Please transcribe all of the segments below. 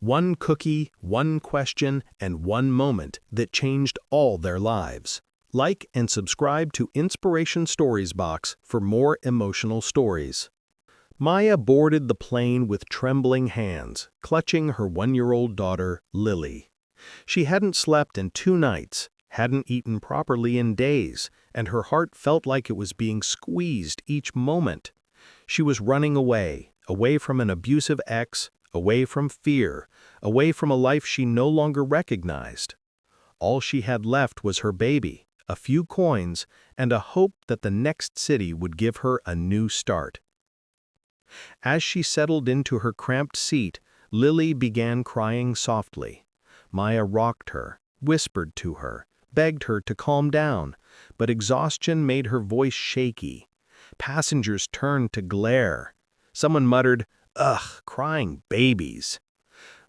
One cookie, one question, and one moment that changed all their lives. Like and subscribe to Inspiration Stories Box for more emotional stories. Maya boarded the plane with trembling hands, clutching her 1-year-old daughter, Lily. She hadn't slept in 2 nights, hadn't eaten properly in days, and her heart felt like it was being squeezed each moment. She was running away from an abusive ex, away from fear, away from a life she no longer recognized. All she had left was her baby, a few coins, and a hope that the next city would give her a new start. As she settled into her cramped seat, Lily began crying softly. Maya rocked her, whispered to her, begged her to calm down, but exhaustion made her voice shaky. Passengers turned to glare. Someone muttered, "Ugh, crying babies."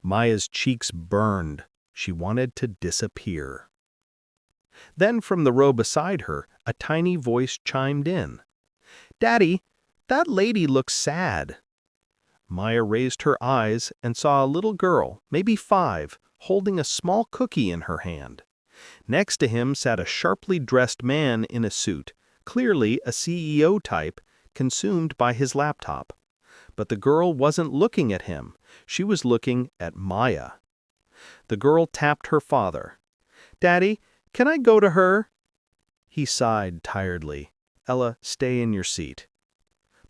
Maya's cheeks burned. She wanted to disappear. Then from the row beside her, a tiny voice chimed in. "Daddy, that lady looks sad." Maya raised her eyes and saw a little girl, maybe 5, holding a small cookie in her hand. Next to him sat a sharply dressed man in a suit, clearly a CEO type, consumed by his laptop. But the girl wasn't looking at him. She was looking at Maya. The girl tapped her father. "Daddy, can I go to her?" He sighed tiredly. "Ella, stay in your seat."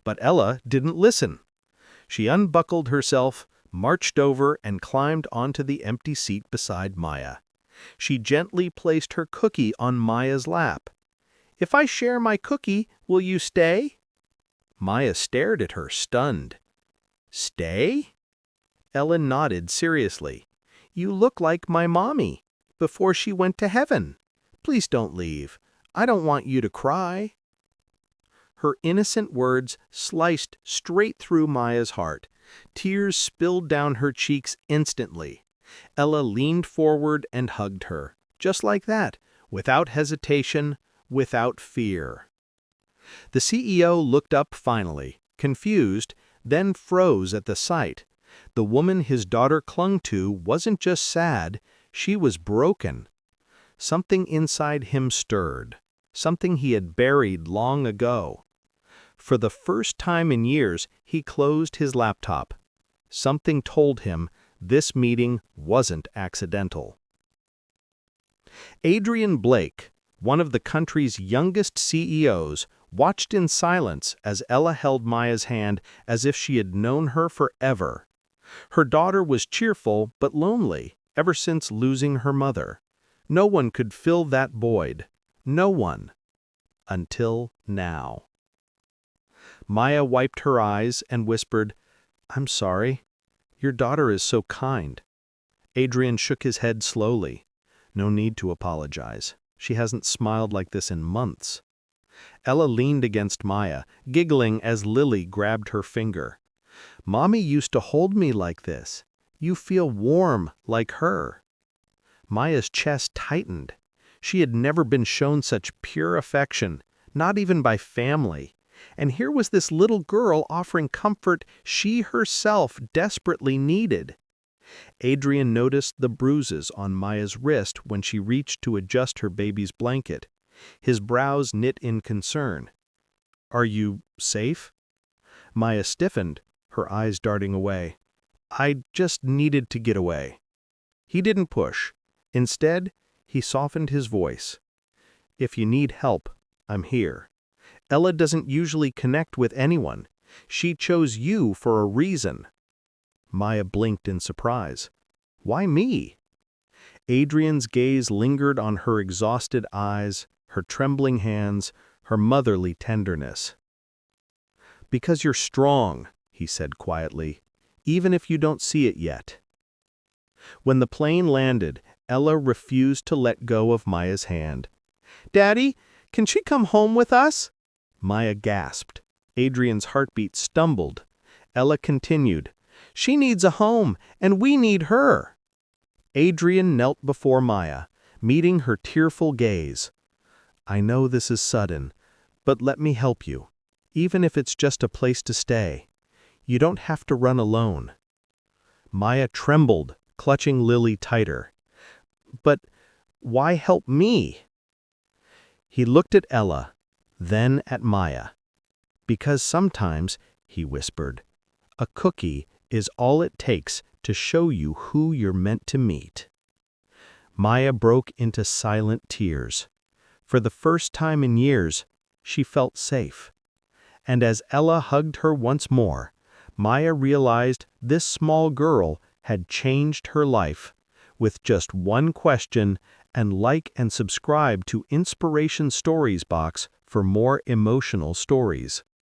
But Ella didn't listen. She unbuckled herself, marched over, and climbed onto the empty seat beside Maya. She gently placed her cookie on Maya's lap. "If I share my cookie, will you stay?" Maya stared at her, stunned. "Stay?" Ella nodded seriously. "You look like my mommy, before she went to heaven. Please don't leave. I don't want you to cry." Her innocent words sliced straight through Maya's heart. Tears spilled down her cheeks instantly. Ella leaned forward and hugged her, just like that, without hesitation, without fear. The CEO looked up finally, confused, then froze at the sight. The woman his daughter clung to wasn't just sad, she was broken. Something inside him stirred, something he had buried long ago. For the first time in years, he closed his laptop. Something told him this meeting wasn't accidental. Adrian Blake, one of the country's youngest CEOs, watched in silence as Ella held Maya's hand as if she had known her forever. Her daughter was cheerful but lonely ever since losing her mother. No one could fill that void. No one. Until now. Maya wiped her eyes and whispered, "I'm sorry. Your daughter is so kind." Adrian shook his head slowly. "No need to apologize. She hasn't smiled like this in months." Ella leaned against Maya, giggling as Lily grabbed her finger. "Mommy used to hold me like this. You feel warm like her." Maya's chest tightened. She had never been shown such pure affection, not even by family. And here was this little girl offering comfort she herself desperately needed. Adrian noticed the bruises on Maya's wrist when she reached to adjust her baby's blanket. His brows knit in concern. "Are you safe?" Maya stiffened, her eyes darting away. "I just needed to get away." He didn't push. Instead, he softened his voice. "If you need help, I'm here. Ella doesn't usually connect with anyone. She chose you for a reason." Maya blinked in surprise. "Why me?" Adrian's gaze lingered on her exhausted eyes, her trembling hands, her motherly tenderness. "Because you're strong," he said quietly, "even if you don't see it yet." When the plane landed, Ella refused to let go of Maya's hand. "Daddy, can she come home with us?" Maya gasped. Adrian's heartbeat stumbled. Ella continued, "She needs a home, and we need her." Adrian knelt before Maya, meeting her tearful gaze. "I know this is sudden, but let me help you, even if it's just a place to stay. You don't have to run alone." Maya trembled, clutching Lily tighter. "But why help me?" He looked at Ella, then at Maya. "Because sometimes," he whispered, "a cookie is all it takes to show you who you're meant to meet." Maya broke into silent tears. For the first time in years, she felt safe. And as Ella hugged her once more, Maya realized this small girl had changed her life. With just one question, and like and subscribe to Inspiration Stories box for more emotional stories.